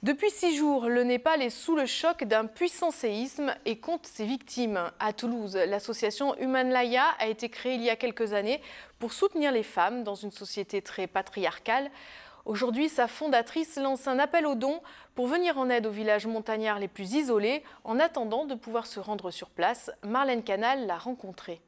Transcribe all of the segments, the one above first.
Depuis 6 jours, le Népal est sous le choc d'un puissant séisme et compte ses victimes. À Toulouse, l'association Humanlaya a été créée il y a quelques années pour soutenir les femmes dans une société très patriarcale. Aujourd'hui, sa fondatrice lance un appel aux dons pour venir en aide aux villages montagnards les plus isolés en attendant de pouvoir se rendre sur place. Marlène Canal l'a rencontrée.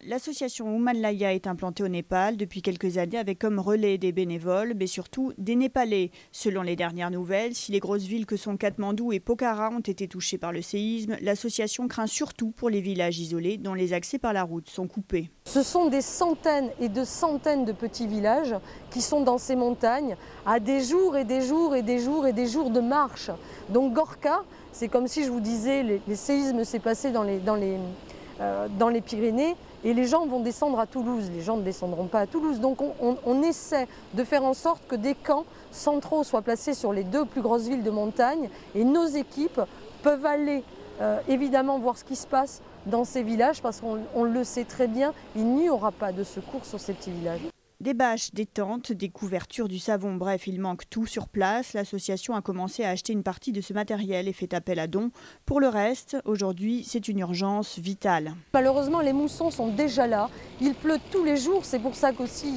L'association Humanlaya est implantée au Népal depuis quelques années avec comme relais des bénévoles, mais surtout des Népalais. Selon les dernières nouvelles, si les grosses villes que sont Katmandou et Pokhara ont été touchées par le séisme, l'association craint surtout pour les villages isolés dont les accès par la route sont coupés. Ce sont des centaines et de centaines de petits villages qui sont dans ces montagnes à des jours et des jours et des jours et des jours de marche. Donc Gorka, c'est comme si je vous disais, les séismes s'est passé dans les Pyrénées. Et les gens vont descendre à Toulouse, les gens ne descendront pas à Toulouse. Donc on essaie de faire en sorte que des camps centraux soient placés sur les deux plus grosses villes de montagne. Et nos équipes peuvent aller évidemment voir ce qui se passe dans ces villages parce qu'on le sait très bien, il n'y aura pas de secours sur ces petits villages. Des bâches, des tentes, des couvertures, du savon, bref, il manque tout sur place. L'association a commencé à acheter une partie de ce matériel et fait appel à dons. Pour le reste, aujourd'hui, c'est une urgence vitale. Malheureusement, les moussons sont déjà là. Il pleut tous les jours, c'est pour ça qu'aussi,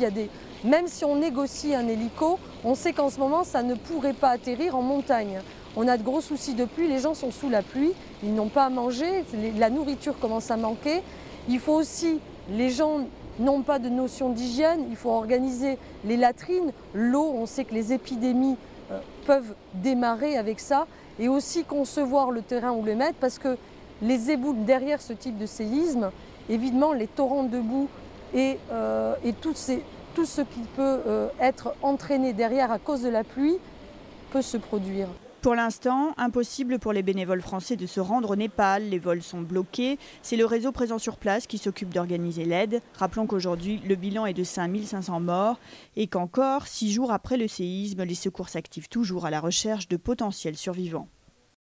même si on négocie un hélico, on sait qu'en ce moment, ça ne pourrait pas atterrir en montagne. On a de gros soucis de pluie, les gens sont sous la pluie, ils n'ont pas à manger, la nourriture commence à manquer. Il faut aussi, les gens n'ont pas de notion d'hygiène, il faut organiser les latrines, l'eau, on sait que les épidémies peuvent démarrer avec ça, et aussi concevoir le terrain où le mettre, parce que les éboules derrière ce type de séisme, évidemment les torrents de boue et tout ce qui peut être entraîné derrière à cause de la pluie peut se produire. Pour l'instant, impossible pour les bénévoles français de se rendre au Népal. Les vols sont bloqués. C'est le réseau présent sur place qui s'occupe d'organiser l'aide. Rappelons qu'aujourd'hui, le bilan est de 5500 morts et qu'encore 6 jours après le séisme, les secours s'activent toujours à la recherche de potentiels survivants.